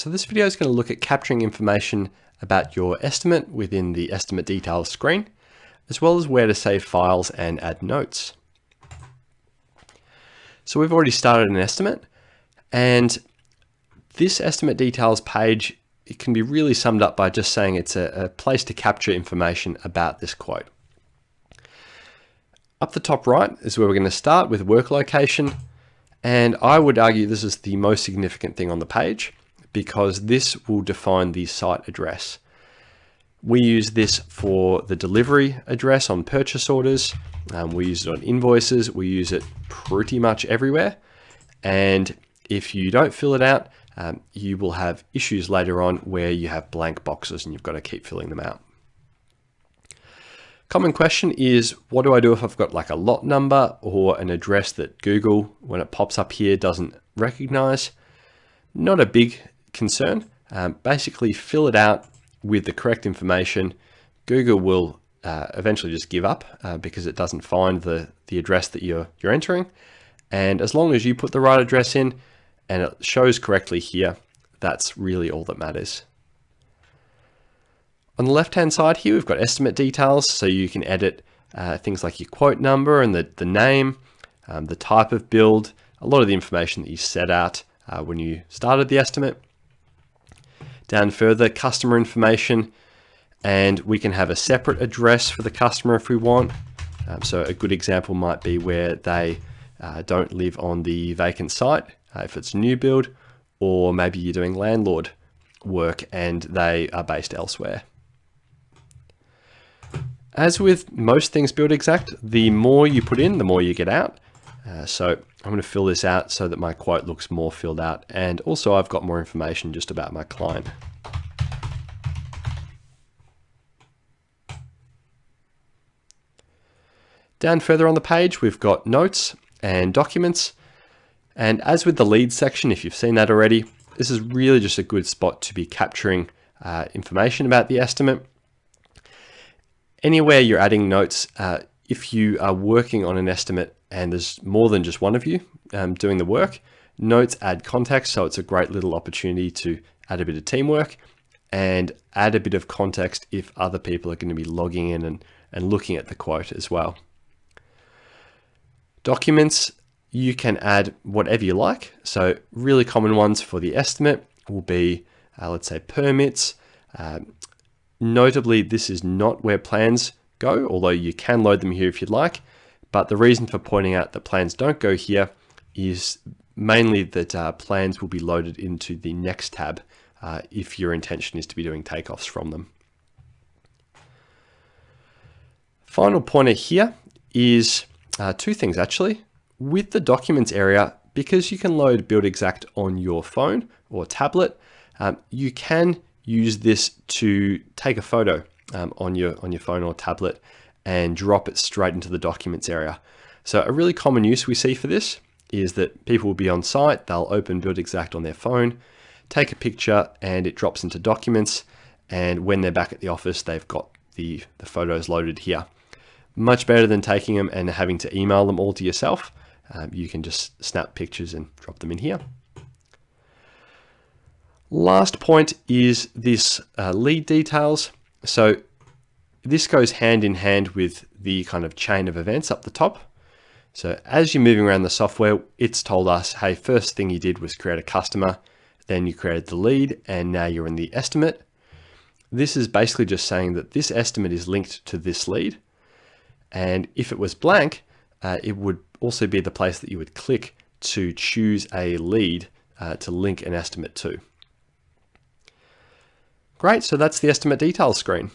So this video is going to look at capturing information about your estimate within the estimate details screen, as well as where to save files and add notes. So we've already started an estimate, and this estimate details page, it can be really summed up by just saying it's a place to capture information about this quote. Up the top right is where we're going to start with work location, and I would argue this is the most significant thing on the page because this will define the site address. We use this for the delivery address on purchase orders. We use it on invoices. We use it pretty much everywhere. And if you don't fill it out, you will have issues later on where you have blank boxes and you've got to keep filling them out. Common question is, what do I do if I've got like a lot number or an address that Google, when it pops up here, doesn't recognize? Not a big concern. Basically fill it out with the correct information. Google will eventually just give up because it doesn't find the address that you're entering. And as long as you put the right address in and it shows correctly here, that's really all that matters. On the left-hand side here, we've got estimate details, so you can edit things like your quote number and the name, the type of build, a lot of the information that you set out when you started the estimate. Down further, customer information, and we can have a separate address for the customer if we want. So a good example might be where they don't live on the vacant site, if it's new build, or maybe you're doing landlord work and they are based elsewhere. As with most things Buildxact, the more you put in, the more you get out. So I'm going to fill this out so that my quote looks more filled out. And also I've got more information just about my client. Down further on the page, we've got notes and documents. And as with the leads section, if you've seen that already, this is really just a good spot to be capturing information about the estimate. Anywhere you're adding notes, if you are working on an estimate and there's more than just one of you doing the work, notes add context, so it's a great little opportunity to add a bit of teamwork and add a bit of context if other people are going to be logging in and looking at the quote as well. Documents, you can add whatever you like. So really common ones for the estimate will be, let's say, permits. Notably, this is not where plans go, although you can load them here if you'd like. But the reason for pointing out that plans don't go here is mainly that plans will be loaded into the next tab if your intention is to be doing takeoffs from them. Final pointer here is two things actually. With the documents area, because you can load Buildxact on your phone or tablet, you can use this to take a photo on your phone or tablet and drop it straight into the documents area. So a really common use we see for this is that people will be on site, they'll open Buildxact on their phone, take a picture, and it drops into documents. And when they're back at the office, they've got the photos loaded here. Much better than taking them and having to email them all to yourself. You can just snap pictures and drop them in here. Last point is this lead details. So this goes hand in hand with the kind of chain of events up the top. So as you're moving around the software, it's told us, hey, first thing you did was create a customer, then you created the lead, and now you're in the estimate. This is basically just saying that this estimate is linked to this lead. And if it was blank, it would also be the place that you would click to choose a lead to link an estimate to. Great, so that's the estimate details screen.